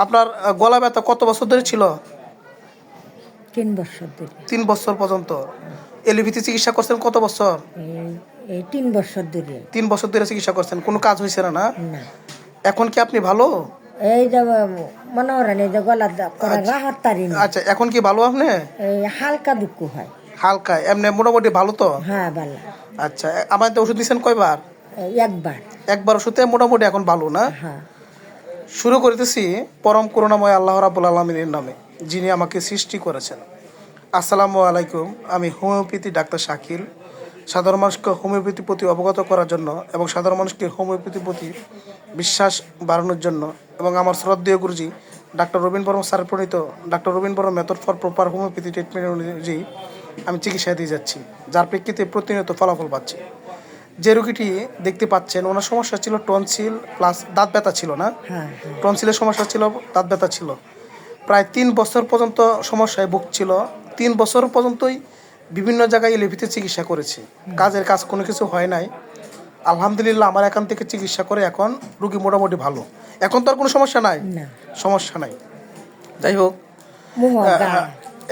আপনার গলা ব্যথা কত বছর ধরে ছিল? 3 বছর ধরে। 3 বছর পর্যন্ত এলোপ্যাথি চিকিৎসা করছেন কত বছর? এই 3 বছর ধরে। 3 বছর ধরে চিকিৎসা করছেন, কোনো কাজ হয়েছে না? না, না, এখন কি আপনি ভালো? এই যে মনে করেন এই যে গলা করা রাহাত তারি না। আচ্ছা, এখন কি ভালো আপনি? এই হালকা দুঃখ হয়। হালকা, এমনি মোটামুটি ভালো তো? হ্যাঁ, ভালো। আচ্ছা, আমাদের ওষুধ দিচ্ছেন কয়বার? একবার। একবার ওষুধে মোটামুটি এখন ভালো না? হ্যাঁ। শুরু করতেছি পরম করুণাময় আল্লাহ রাব্বুল আলামিনের নামে, যিনি আমাকে সৃষ্টি করেছেন। আসসালামু আলাইকুম। আমি হোমিওপ্যাথি ডাক্তার শাকিল। সাধারণ মানুষকে হোমিওপ্যাথির প্রতি অবগত করার জন্য এবং সাধারণ মানুষকে হোমিওপ্যাথির প্রতি বিশ্বাস বাড়ানোর জন্য এবং আমার শ্রদ্ধেয় গুরুজি ডাক্তার রবীন বর্মা স্যার প্রণীত ডাক্তার Rabin Barma method for proper homeopathy treatment অনুযায়ী আমি চিকিৎসা দিয়ে যাচ্ছি, যার প্রেক্ষিতে প্রতিনিয়ত ফলাফল পাচ্ছি। যে রোগীটি দেখতে পাচ্ছেন, ওনার সমস্যা ছিল টনসিল প্লাস দাঁত ব্যথা ছিল না? হ্যাঁ। টনসিলের সমস্যা ছিল, দাঁত ব্যথা ছিল। প্রায় 3 বছর পর্যন্ত সমস্যায় ভুগছিল। 3 বছর পর্যন্তই বিভিন্ন জায়গায় এলোপ্যাথি চিকিৎসা করেছি, কাজের কাজ কোনো কিছু হয় নাই। আলহামদুলিল্লাহ আমার এখান থেকে চিকিৎসা করে এখন রুগী মোটামুটি ভালো। এখন তো আর কোনো সমস্যা নাই, না। সমস্যা নাই। যাই হোক, মুহগা।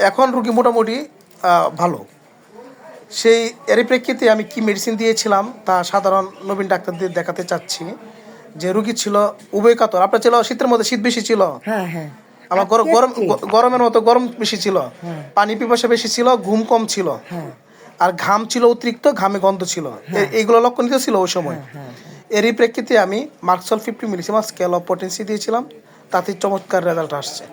এখন রুগী মোটামুটি ভালো। সেই এরই প্রেক্ষিতে আমি কি মেডিসিন দিয়েছিলাম তা সাধারণ নবীন ডাক্তারদের দেখাতে চাচ্ছি। যে রুগী ছিল উভয় কাতর, আপনার ছিল শীতের মধ্যে শীত বেশি ছিল, হ্যাঁ, হ্যাঁ। আমার গরমের মতো গরম বেশি ছিল, হ্যাঁ। পানি পিপাসা বেশি ছিল, ঘুম কম ছিল, হ্যাঁ। আর ঘাম ছিল অতিরিক্ত, ঘামে গন্ধ ছিল, এইগুলো লক্ষণিত ছিল ওই সময়। হ্যাঁ। এরই প্রেক্ষিতে আমি মার্কসল 50 মিলিসিমাস স্কেল অফ পটেন্সি দিয়েছিলাম, তাতে চমৎকার রেজাল্ট আসছে।